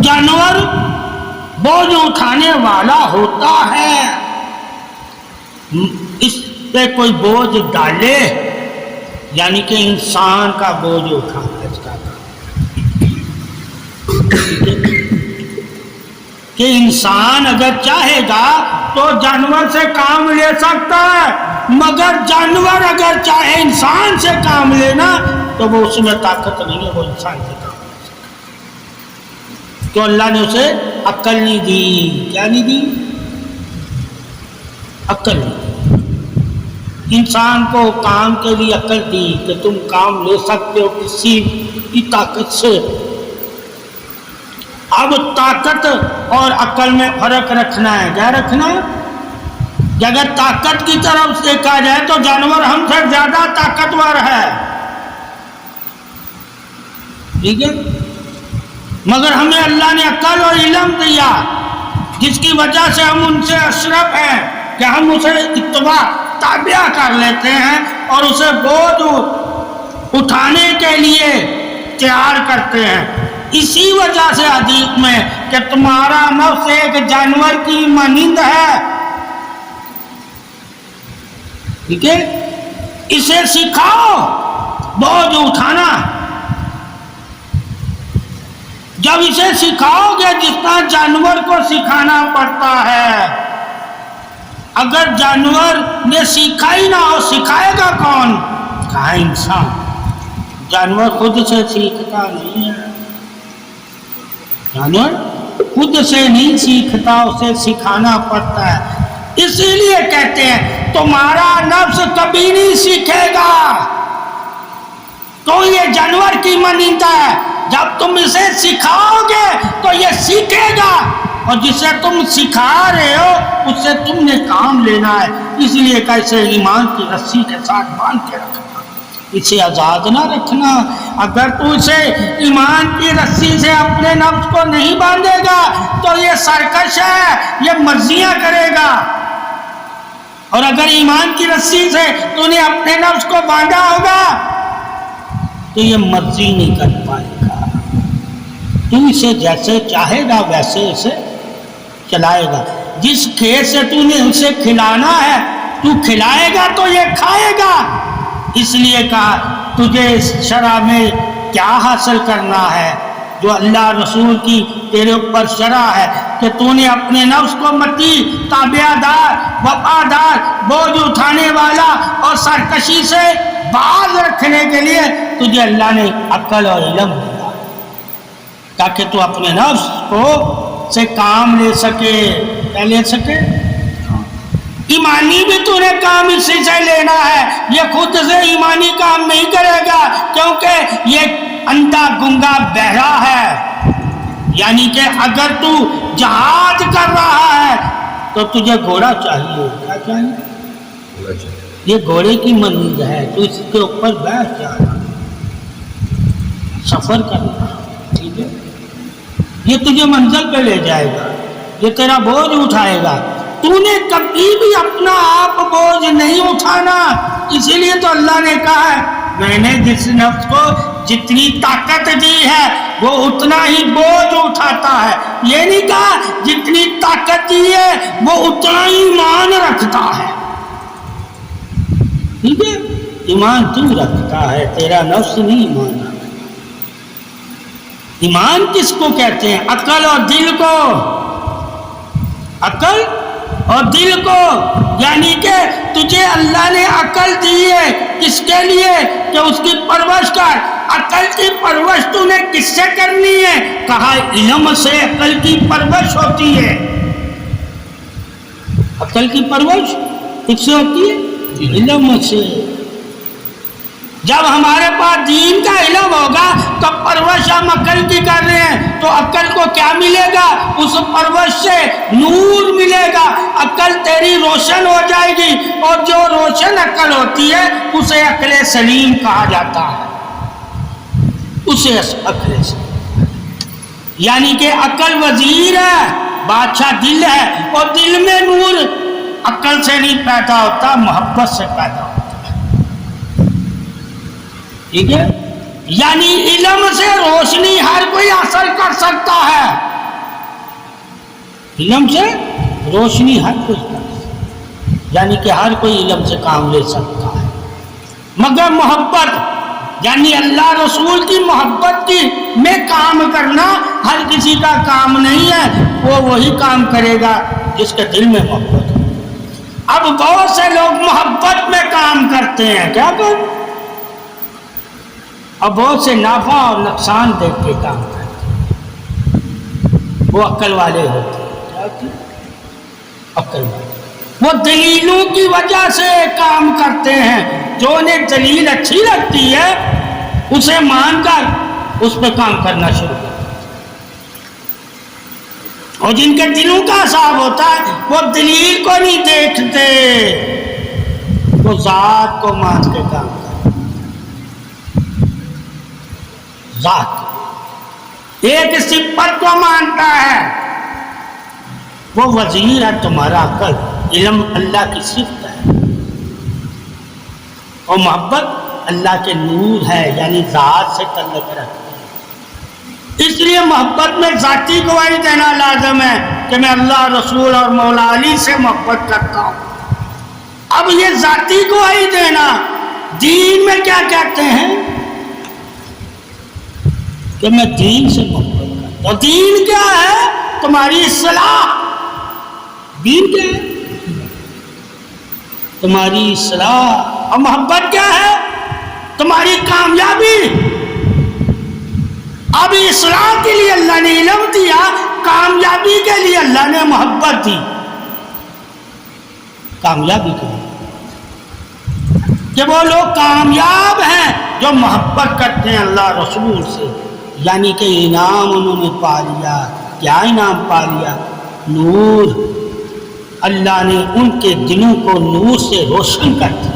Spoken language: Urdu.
جانور بوجھ اٹھانے والا ہوتا ہے، اس پہ کوئی بوجھ ڈالے، یعنی کہ انسان کا بوجھ اٹھانا اس کا کہ انسان اگر چاہے گا تو جانور سے کام لے سکتا ہے، مگر جانور اگر چاہے انسان سے کام لینا تو وہ اس میں طاقت نہیں ہے، وہ انسان سے کام لے سکتا۔ تو اللہ نے اسے عقل نہیں دی، کیا نہیں دی؟ عقل نہیں دی۔ انسان کو کام کے لیے عقل دی کہ تم کام لے سکتے ہو کسی کی طاقت سے۔ اب طاقت اور عقل میں فرق رکھنا ہے، کیا رکھنا ہے؟ اگر طاقت کی طرف دیکھا جائے تو جانور ہم سے زیادہ طاقتور ہے، ٹھیک ہے، مگر ہمیں اللہ نے عقل اور علم دیا جس کی وجہ سے ہم ان سے اشرف ہیں کہ ہم اسے اتباع تابع کر لیتے ہیں اور اسے بوجھ اٹھانے کے لیے تیار کرتے ہیں۔ اسی وجہ سے حدیث میں کہ تمہارا نفس ایک جانور کی مانند ہے، ٹھیک ہے، اسے سکھاؤ بوجھ اٹھانا۔ جب اسے سکھاؤ گے جس طرح جانور کو سکھانا پڑتا ہے، اگر جانور نے سیکھا ہی نہ ہو سکھائے گا کون؟ کہا انسان۔ جانور خود سے سیکھتا نہیں ہے، جانور خود سے نہیں سیکھتا، اسے سکھانا پڑتا ہے۔ اسی لیے کہتے ہیں تمہارا نفس کبھی نہیں سیکھے گا، تو یہ جانور کی مانندہ ہے، جب تم اسے سکھاؤ گے تو یہ سیکھے گا، اور جسے تم سکھا رہے ہو اس سے تم نے کام لینا ہے۔ اس لیے کیسے ایمان کی رسی کے ساتھ باندھ کے رکھنا، اسے آزاد نہ رکھنا۔ اگر تو اسے ایمان کی رسی سے اپنے نفس کو نہیں باندھے گا تو یہ سرکش ہے، یہ مرضیاں کرے گا، اور اگر ایمان کی رسی سے تو نے اپنے نفس کو باندھا ہوگا تو یہ مرضی نہیں کر پائے گا۔ تو اسے جیسے چاہے گا ویسے اسے چلائے گا۔ جس کھیت سے تو نے اسے کھلانا ہے تو کھلائے گا تو یہ کھائے گا۔ اس لیے کہا تجھے اس شرع میں کیا حاصل کرنا ہے، جو اللہ رسول کی تیرے اوپر شرع ہے کہ تو نے اپنے نفس کو متی، تابع دار، وفادار، بوجھ اٹھانے والا اور سرکشی سے باز رکھنے کے لیے تجھے اللہ نے عقل اور علم دیا تاکہ تو اپنے نفس کو سے کام لے سکے۔ کیا لے سکے؟ ایمانی بھی تو نے کام اسی سے لینا ہے، یہ خود سے ایمانی کام نہیں کرے گا کیونکہ یہ اندھا گنگا بہرا ہے۔ یعنی کہ اگر تو جہاد کر رہا ہے تو تجھے گھوڑا چاہیے، کیا چاہیے؟ یہ گھوڑے کی مانند ہے، تو اس کے اوپر بیٹھ جانا، سفر کرنا، ٹھیک ہے، یہ تجھے منزل پہ لے جائے گا، یہ تیرا بوجھ اٹھائے گا۔ تو نے کبھی بھی اپنا آپ بوجھ نہیں اٹھانا، اسی لیے تو اللہ نے کہا ہے میں نے جس نفس کو جتنی طاقت دی ہے وہ اتنا ہی بوجھ اٹھاتا ہے۔ یہ نہیں کہا جتنی طاقت دی ہے وہ اتنا ہی ایمان رکھتا ہے، ٹھیک ہے، ایمان تو رکھتا ہے، تیرا نفس نہیں ایمان رکھتا۔ ایمان کس کو کہتے ہیں؟ عقل اور دل کو، عقل اور دل کو، یعنی کہ تجھے اللہ نے عقل دی ہے کس کے لیے کہ اس کی پرورش کر۔ عقل کی پرورش تو نے کس سے کرنی ہے؟ کہا علم سے عقل کی پرورش ہوتی ہے۔ عقل کی پرورش کس سے ہوتی ہے؟ علم سے۔ جب ہمارے پاس دین کا علم ہوگا تو پرورش ہم عقل کی کر رہے ہیں تو عقل کو کیا ملے گا؟ اس پرورش سے نور ملے گا، عقل تیری روشن ہو جائے گی، اور جو روشن عقل ہوتی ہے اسے عقل سلیم کہا جاتا ہے، اسے عقل سلیم، یعنی کہ عقل وزیر ہے، بادشاہ دل ہے، اور دل میں نور عقل سے نہیں پیدا ہوتا، محبت سے پیدا ہوتا ہے، ٹھیک ہے، یعنی علم سے روشنی ہر کوئی حاصل کر سکتا ہے، علم سے روشنی ہر کوئی کر سکتا، یعنی کہ ہر کوئی علم سے کام لے سکتا ہے، مگر محبت یعنی اللہ رسول کی محبت کی میں کام کرنا ہر کسی کا کام نہیں ہے، وہ وہی کام کرے گا جس کے دل میں محبت ہے۔ اب بہت سے لوگ محبت میں کام کرتے ہیں، کیا کریں؟ اب بہت سے نفع اور نقصان دیکھ کے کام کرتے ہیں، وہ عقل والے ہوتے ہیں، کیا ہوتے ہیں؟ عقل والے، وہ دلیلوں کی وجہ سے کام کرتے ہیں، جو انہیں دلیل اچھی لگتی ہے اسے مان کر اس پہ کام کرنا شروع کرتے ہیں، اور جن کے دلوں کا حساب ہوتا ہے وہ دلیل کو نہیں دیکھتے، وہ ذات کو مان کے کام کرتے ہیں، ذات ایک صفت کو مانتا ہے، وہ وزیر ہے تمہارا عقل، علم اللہ کی صفت ہے، اور محبت اللہ کے نور ہے، یعنی ذات سے تعلق رکھتی ہے۔ اس لیے محبت میں ذاتی گواہی دینا لازم ہے کہ میں اللہ رسول اور مولا علی سے محبت کرتا ہوں۔ اب یہ ذاتی گواہی دینا دین میں کیا کہتے ہیں کہ میں دین سے محبت کرتا ہوں۔ دین کیا ہے؟ تمہاری اصلاح۔ دین کیا ہے؟ تمہاری اصلاح۔ اور محبت کیا ہے؟ تمہاری کامیابی۔ اب اصلاح کے لیے اللہ نے علم دیا، کامیابی کے لیے اللہ نے محبت دی، کامیابی کے لیے کہ وہ لوگ کامیاب ہیں جو محبت کرتے ہیں اللہ رسول سے، یعنی کہ انعام انہوں نے پا لیا۔ کیا انعام پا لیا؟ نور۔ اللہ نے ان کے دلوں کو نور سے روشن کر دیا۔